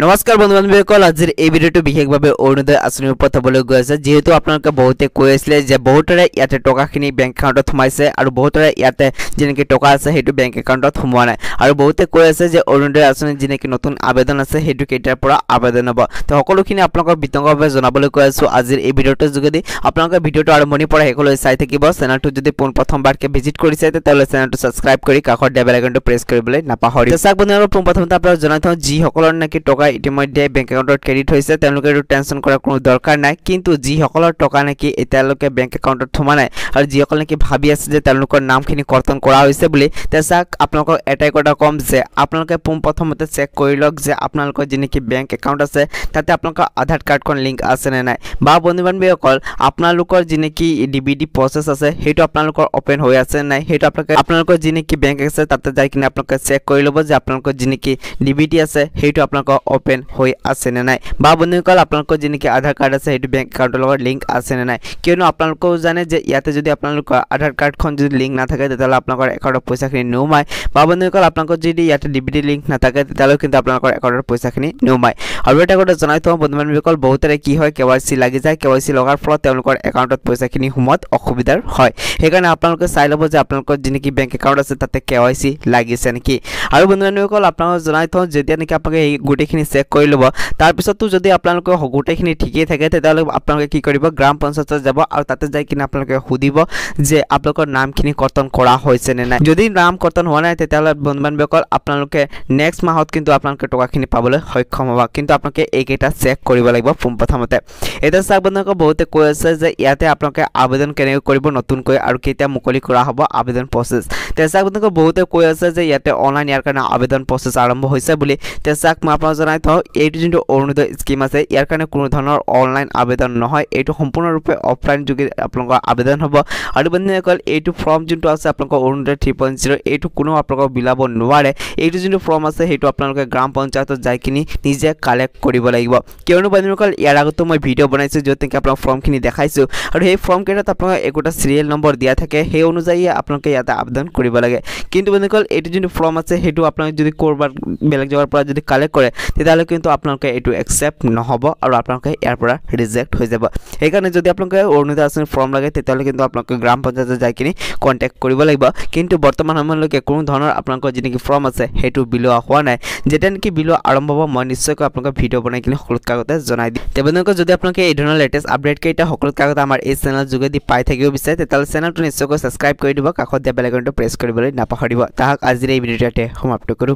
নমস্কাৰ বন্ধু বান্ধৱীসকল আজিৰ এই ভিডিঅটো বিশেষভাৱে অৰুণোদয় আঁচনিৰ ওপৰত হ'বলৈ গৈ আছে যেহেতু আপোনালোকে বহুতে কৈ আছিলে যে বহুতৰে ইয়াতে টকাখিনি বেংক একাউণ্টত সোমাইছে আৰু বহুতৰে ইয়াতে যেনেকৈ টকা আছে সেইটো বেংক একাউণ্টত সোমোৱা নাই আৰু বহুতে কৈ আছে যে অৰুণোদয় আঁচনিৰ যেনেকৈ নতুন আবেদন আছে সেইটো কেতিয়াৰ পৰা আবেদন হ'ব তো সকলোখিনি আপোনালোকক বিতংভাৱে জনাবলৈ কৈ আছোঁ আজিৰ এই ভিডিঅটোৰ যোগেদি আপোনালোকে ভিডিঅটো আৰম্ভণিৰ পৰা শেষলৈ চাই থাকিব চেনেলটো যদি প্ৰথমবাৰকৈ ভিজিট কৰিছে তেতিয়াহ'লে চেনেলটো ছাবস্ক্ৰাইব কৰি কাষৰ বেল আইকনটো প্ৰেছ কৰিবলৈ নাপাহৰিব চাওক বন্ধুসকল প্ৰথমতে আপোনালোকক জনাই থওঁ যিসকলৰ নাকি টকা ইতিমধ্যে বেংক একাউণ্টত ক্ৰেডিট হৈছে তেওঁলোকে টেনচন কৰাৰ কোনো দৰকাৰ নাই কিন্তু যিসকলৰ টকা নাকি এতিয়ালৈকে বেংক একাউণ্টত সোমা নাই আৰু যিসকল নাকি ভাবি আছে যে তেওঁলোকৰ নামখিনি কৰ্তন কৰা হৈছে বুলি চাওক আপোনালোকক এটাই কথা ক'ম যে আপোনালোকে প্ৰথমতে চেক কৰি লওক যে আপোনালোকৰ যেনেকৈ বেংক একাউণ্ট আছে তাতে আপোনালোকৰ আধাৰ কাৰ্ডখন লিংক আছে নে নাই বা বন্ধু বান্ধৱীসকল আপোনালোকৰ যেনেকৈ ডিবিডি প্ৰচেছ আছে সেইটো আপোনালোকৰ অপেন হৈ আছে নাই সেইটো আপোনালোকৰ যেনেকৈ বেংক আছে তাতে যাই কিনে আপোনালোকে চেক কৰি ল'ব যে আপোনালোকৰ যেনেকৈ ডিবিডি আছে সেইটো আপোনালোকৰ অপেন হৈ আছে নে নাই বা বন্ধুসকল আপোনালোকৰ যেনেকৈ আধাৰ কাৰ্ড আছে সেইটো বেংক একাউণ্টৰ লগত লিংক আছে নে নাই কিয়নো আপোনালোকেও জানে যে ইয়াতে যদি আপোনালোকৰ আধাৰ কাৰ্ডখন যদি লিংক নাথাকে তেতিয়াহ'লে আপোনালোকৰ একাউণ্টৰ পইচাখিনি নোমায় বা বন্ধুসকল আপোনালোকৰ যদি ইয়াতে ডিবিডি লিংক নাথাকে তেতিয়াহ'লে কিন্তু আপোনালোকৰ একাউণ্টৰ পইচাখিনি নোমায় আৰু এটা কথা জনাই থওঁ বন্ধু বান্ধৱীসকল বহুতৰে কি হয় KYC লাগি যায় KYC লগাৰ ফলত তেওঁলোকৰ একাউণ্টত পইচাখিনি সোমোৱাত অসুবিধাৰ হয় সেইকাৰণে আপোনালোকে চাই ল'ব যে আপোনালোকৰ যেনেকৈ বেংক একাউণ্ট আছে তাতে KYC লাগিছে নেকি আৰু বন্ধু বান্ধৱীসকল আপোনালোকক জনাই থওঁ যেতিয়া নেকি আপোনালোকে এই গোটেইখিনি চেক কৰি ল'ব তাৰপিছতো যদি আপোনালোকৰ গোটেইখিনি ঠিকেই থাকে তেতিয়াহ'লে আপোনালোকে কি কৰিব গ্ৰাম পঞ্চায়তত যাব আৰু তাতে যাই কিনে আপোনালোকে সুধিব যে আপোনালোকৰ নামখিনি কৰ্তন কৰা হৈছে নে নাই যদি নাম কৰ্তন হোৱা নাই তেতিয়াহ'লে বন্ধু বান্ধৱীসকল আপোনালোকে নেক্সট মাহত কিন্তু আপোনালোকে টকাখিনি পাবলৈ সক্ষম হ'ব কিন্তু আপোনালোকে এইকেইটা চেক কৰিব লাগিব প্ৰথমতে এতিয়া চাওক বন্ধুসকল বহুতে কৈ আছে যে ইয়াতে আপোনালোকে আবেদন কেনেকৈ কৰিব নতুনকৈ আৰু কেতিয়া মুকলি কৰা হ'ব আবেদন প্ৰচেছ চাওক বন্ধুসকল বহুতে কৈ আছে যে ইয়াতে অনলাইন ইয়াৰ কাৰণে আবেদন প্ৰচেছ আৰম্ভ হৈছে বুলি চাওক মই আপোনালোকক জনাই থওঁ এইটো যোনটো অৰুণোদয় স্কিম আছে ইয়াৰ কাৰণে কোনো ধৰণৰ অনলাইন আবেদন নহয় এইটো সম্পূৰ্ণৰূপে অফলাইন যোগে আপোনালোকৰ আবেদন হ'ব আৰু বন্ধুসকল এইটো ফৰ্ম যোনটো আছে আপোনালোকৰ অৰুণোদয় 3.0 এইটো কোনো আপোনালোকক বিলাব নোৱাৰে এইটো যোনটো ফৰ্ম আছে সেইটো আপোনালোকে গ্ৰাম পঞ্চায়তত যাই কিনি নিজে কালেক্ট কৰিব লাগিব কিয়নো বন্ধুসকল ইয়াৰ আগতো মই ভিডিঅ' বনাইছোঁ য'ত নেকি আপোনাক ফৰ্মখিনি দেখাইছোঁ আৰু সেই ফৰ্মকেইটাত আপোনালোকৰ একোটা চিৰিয়েল নম্বৰ দিয়া থাকে সেই অনুযায়ী আপোনালোকে ইয়াতে আবেদন কৰিব লাগে কিন্তু বন্ধুসকল এইটো যোনটো ফৰ্ম আছে সেইটো আপোনালোকে যদি ক'ৰবাত বেলেগ জেগাৰ পৰা যদি কালেক্ট কৰে তেতিয়াহ'লে কিন্তু আপোনালোকে এইটো একচেপ্ট নহ'ব আৰু আপোনালোকে ইয়াৰ পৰা ৰিজেক্ট হৈ যাব সেইকাৰণে যদি আপোনালোকে অৰুণোদয় আঁচনিৰ ফৰ্ম লাগে তেতিয়াহ'লে কিন্তু আপোনালোকে গ্ৰাম পঞ্চায়তত যাই কিনি কণ্টেক্ট কৰিব লাগিব কিন্তু বৰ্তমান সময়লৈকে কোনো ধৰণৰ আপোনালোকৰ যেনেকৈ ফৰ্ম আছে সেইটো বিলোৱা হোৱা নাই যেতিয়া নেকি বিলোৱা আৰম্ভ হ'ব মই নিশ্চয়কৈ আপোনালোকে ভিডিঅ' বনাই কিনি সকলোতকৈ আগতে জনাই দিম বন্ধুসকল যদি আপোনালোকে এই ধৰণৰ লেটেষ্ট আপডেটকেইটা সকলোতকৈ আগতে আমাৰ এই চেনেল যোগেদি পাই থাকিব বিচাৰে তেতিয়াহ'লে চেনেলটো নিশ্চয়কৈ ছাবস্ক্ৰাইব কৰি দিব কাষত দিয়া বেল আইকনটো প্ৰেছ কৰিবলৈ নাপাহৰিব তাহাক আজিৰ এই ভিডিঅ'টো ইয়াতে সমাপ্ত কৰোঁ।